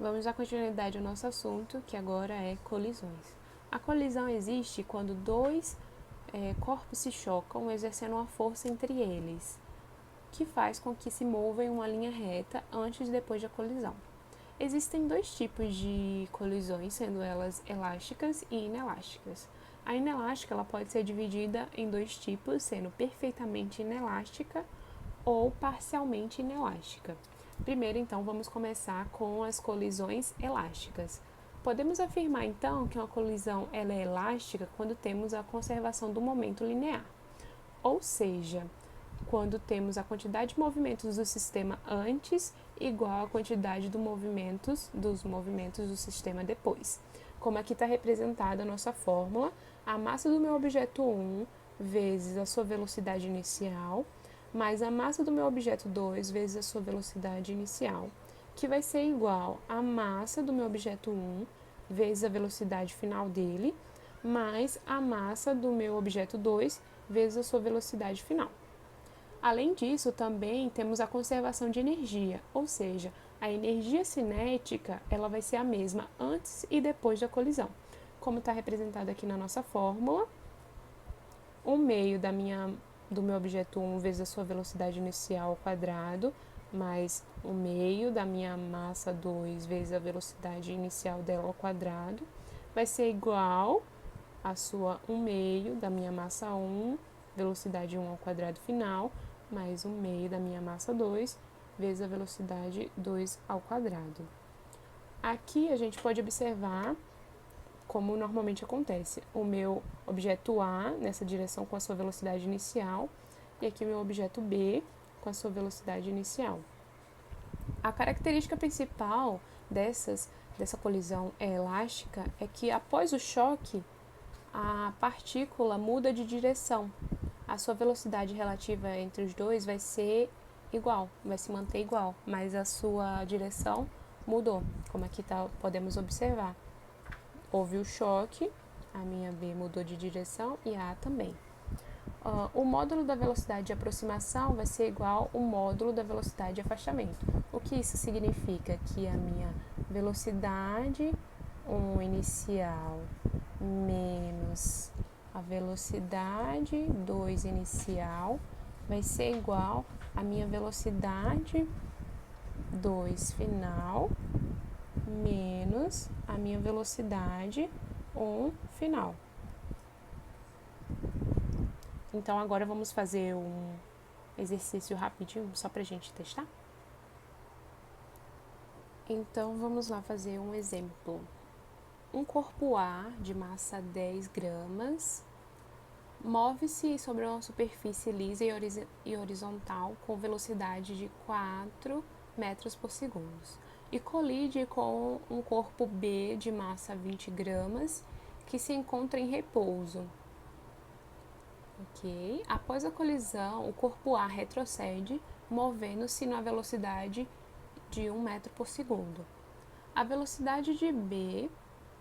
Vamos dar continuidade ao nosso assunto, que agora é colisões. A colisão existe quando dois corpos se chocam, exercendo uma força entre eles, que faz com que se movam em uma linha reta antes e depois da colisão. Existem dois tipos de colisões, sendo elas elásticas e inelásticas. A inelástica ela pode ser dividida em dois tipos, sendo perfeitamente inelástica ou parcialmente inelástica. Primeiro, então, vamos começar com as colisões elásticas. Podemos afirmar, então, que uma colisão ela é elástica quando temos a conservação do momento linear, ou seja, quando temos a quantidade de movimentos do sistema antes igual à quantidade dos movimentos do sistema depois. Como aqui está representada a nossa fórmula, a massa do meu objeto 1 vezes a sua velocidade inicial, mais a massa do meu objeto 2 vezes a sua velocidade inicial, que vai ser igual à massa do meu objeto 1 vezes a velocidade final dele, mais a massa do meu objeto 2 vezes a sua velocidade final. Além disso, também temos a conservação de energia, ou seja, a energia cinética ela vai ser a mesma antes e depois da colisão. Como está representado aqui na nossa fórmula, 1/2 do meu objeto 1 vezes a sua velocidade inicial ao quadrado, mais 1/2 da minha massa 2 vezes a velocidade inicial dela ao quadrado, vai ser igual a sua 1/2 da minha massa 1, velocidade 1 ao quadrado final, mais 1/2 da minha massa 2, vezes a velocidade 2 ao quadrado. Aqui a gente pode observar como normalmente acontece. O meu objeto A nessa direção com a sua velocidade inicial e aqui o meu objeto B com a sua velocidade inicial. A característica principal dessa colisão elástica é que após o choque, a partícula muda de direção. A sua velocidade relativa entre os dois vai ser igual, vai se manter igual, mas a sua direção mudou, como aqui podemos observar. Houve o choque, a minha B mudou de direção e a também. O módulo da velocidade de aproximação vai ser igual ao módulo da velocidade de afastamento. O que isso significa? Que a minha velocidade 1 inicial menos a velocidade 2 inicial vai ser igual à minha velocidade 2 final menos a minha velocidade 1 final. Então, agora vamos fazer um exercício rapidinho, só para a gente testar. Então, vamos lá fazer um exemplo. Um corpo A de massa 10 gramas move-se sobre uma superfície lisa e horizontal com velocidade de 4 metros por segundo e colide com um corpo B de massa 20 gramas que se encontra em repouso. Ok? Após a colisão, o corpo A retrocede, movendo-se na velocidade de 1 metro por segundo. A velocidade de B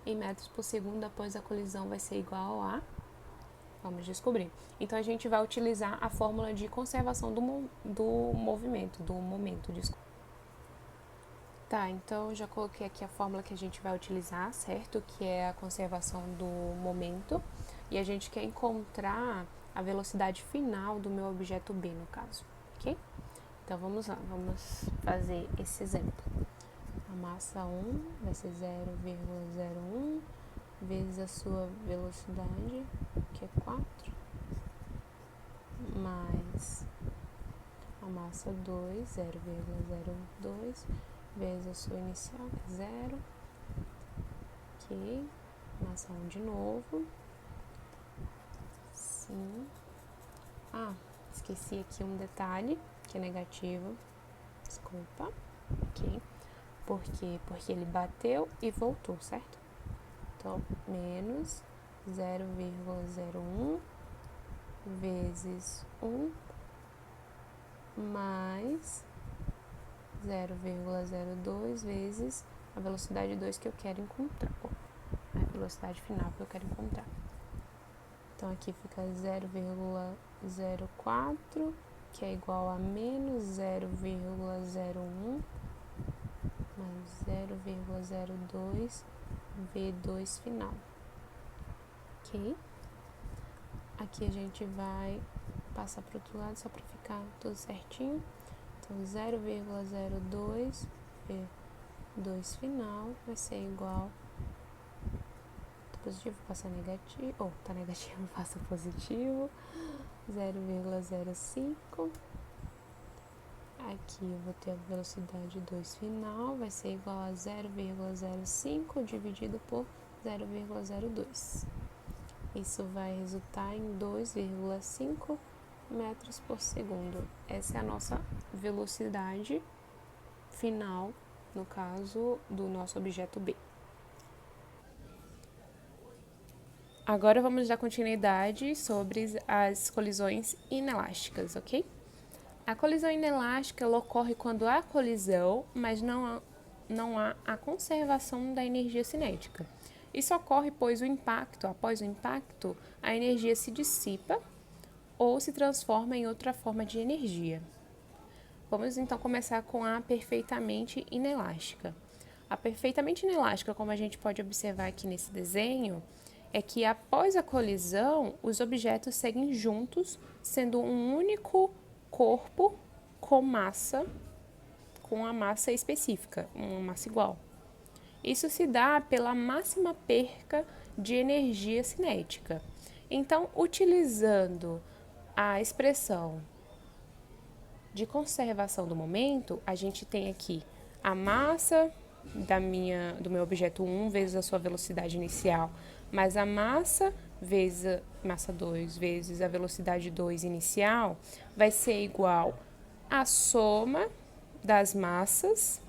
em metros por segundo após a colisão vai ser igual a... Vamos descobrir. Então, a gente vai utilizar a fórmula de conservação do momento. Tá, então eu já coloquei aqui a fórmula que a gente vai utilizar, certo? Que é a conservação do momento. E a gente quer encontrar a velocidade final do meu objeto B, no caso, ok? Então, vamos lá, vamos fazer esse exemplo. A massa 1 vai ser 0,01 vezes a sua velocidade, que é 4, mais a massa 2, 0,02, vezes a sua inicial, que é 0, ok, massa 1 de novo, sim, esqueci aqui um detalhe, que é negativo, desculpa, ok, por quê? Porque ele bateu e voltou, certo? Então, menos 0,01 vezes 1 mais 0,02 vezes a velocidade 2 que eu quero encontrar, a velocidade final que eu quero encontrar. Então, aqui fica 0,04, que é igual a menos 0,01 mais 0,02 V2 final. Ok? Aqui a gente vai passar para o outro lado só para ficar tudo certinho. Então, 0,02 V2 final vai ser igual. Tá positivo, passa negativo. Tá negativo, passa positivo. 0,05. Aqui eu vou ter a velocidade 2 final, vai ser igual a 0,05 dividido por 0,02. Isso vai resultar em 2,5 metros por segundo. Essa é a nossa velocidade final, no caso do nosso objeto B. Agora vamos dar continuidade sobre as colisões inelásticas, ok? A colisão inelástica ela ocorre quando há colisão, mas não há a conservação da energia cinética. Isso ocorre pois após o impacto, a energia se dissipa ou se transforma em outra forma de energia. Vamos então começar com a perfeitamente inelástica. A perfeitamente inelástica, como a gente pode observar aqui nesse desenho, é que após a colisão, os objetos seguem juntos, sendo um único corpo com a massa específica, uma massa igual. Isso se dá pela máxima perca de energia cinética. Então, utilizando a expressão de conservação do momento, a gente tem aqui a massa do meu objeto 1 vezes a sua velocidade inicial, mais a massa vezes a massa 2 vezes a velocidade 2 inicial, vai ser igual à soma das massas.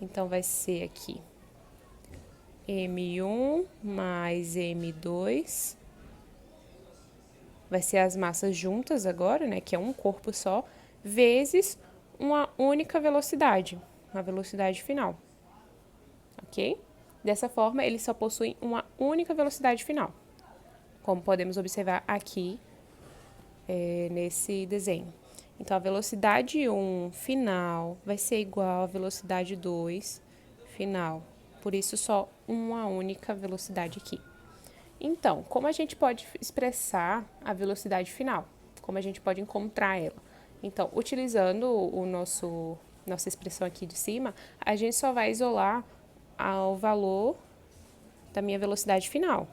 Então, vai ser aqui M1 mais M2, vai ser as massas juntas agora, né, que é um corpo só, vezes uma única velocidade, uma velocidade final, ok? Dessa forma, eles só possuem uma única velocidade final, como podemos observar aqui nesse desenho. Então, a velocidade 1 final vai ser igual à velocidade 2 final, por isso só uma única velocidade aqui. Então, como a gente pode expressar a velocidade final? Como a gente pode encontrar ela? Então, utilizando nossa expressão aqui de cima, a gente só vai isolar o valor da minha velocidade final.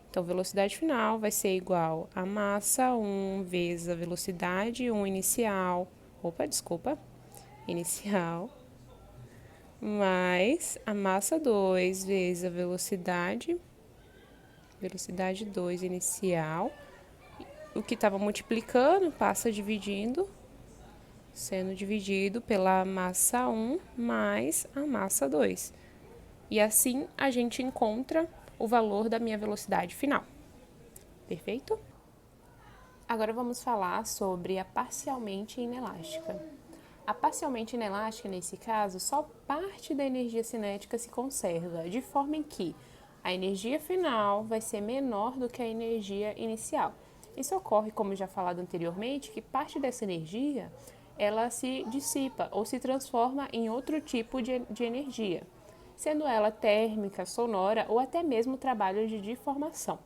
Então, velocidade final vai ser igual a massa 1 vezes a velocidade 1 inicial, inicial, mais a massa 2 vezes a velocidade 2 inicial. O que estava multiplicando passa sendo dividido pela massa 1 mais a massa 2. E assim a gente encontra o valor da minha velocidade final. Perfeito? Agora vamos falar sobre a parcialmente inelástica. A parcialmente inelástica, nesse caso, só parte da energia cinética se conserva, de forma em que a energia final vai ser menor do que a energia inicial. Isso ocorre, como já falado anteriormente, que parte dessa energia ela se dissipa ou se transforma em outro tipo de energia, sendo ela térmica, sonora ou até mesmo trabalho de deformação.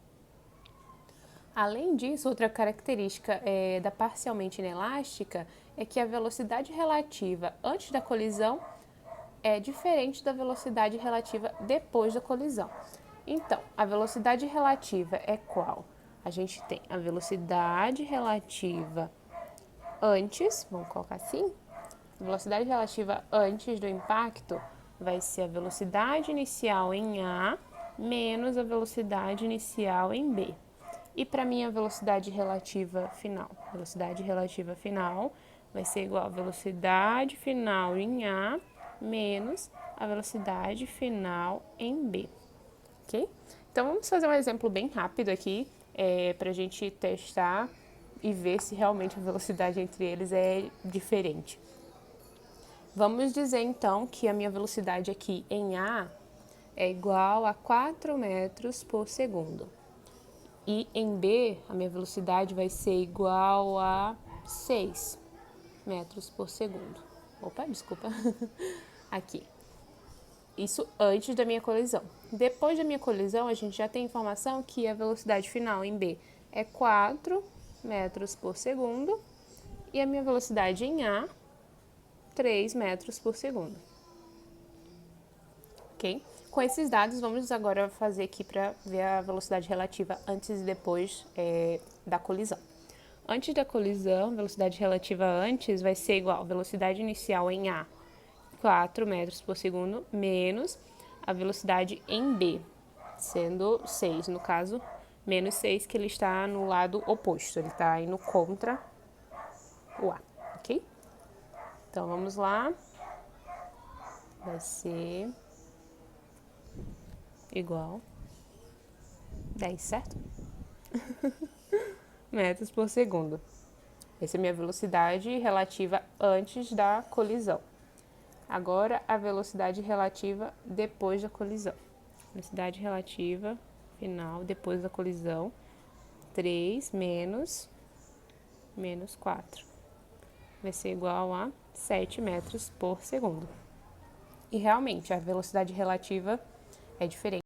Além disso, outra característica da parcialmente inelástica é que a velocidade relativa antes da colisão é diferente da velocidade relativa depois da colisão. Então, a velocidade relativa é qual? A gente tem a velocidade relativa antes, vamos colocar assim, a velocidade relativa antes do impacto vai ser a velocidade inicial em A menos a velocidade inicial em B. E para mim, a velocidade relativa final? A velocidade relativa final vai ser igual a velocidade final em A menos a velocidade final em B. Ok? Então, vamos fazer um exemplo bem rápido aqui para a gente testar e ver se realmente a velocidade entre eles é diferente. Vamos dizer, então, que a minha velocidade aqui em A é igual a 4 metros por segundo. E em B, a minha velocidade vai ser igual a 6 metros por segundo. Aqui. Isso antes da minha colisão. Depois da minha colisão, a gente já tem informação que a velocidade final em B é 4 metros por segundo e a minha velocidade em A, 3 metros por segundo. Ok? Com esses dados, vamos agora fazer aqui para ver a velocidade relativa antes e depois da colisão. Antes da colisão, velocidade relativa antes vai ser igual a velocidade inicial em A, 4 metros por segundo, menos a velocidade em B, sendo 6, no caso, menos 6, que ele está no lado oposto, ele está indo contra o A, ok? Então, vamos lá. Vai ser igual 10, certo? Metros por segundo. Essa é a minha velocidade relativa antes da colisão. Agora, a velocidade relativa depois da colisão. Velocidade relativa final depois da colisão. 3 menos 4. Vai ser igual a 7 metros por segundo. E realmente, a velocidade relativa é diferente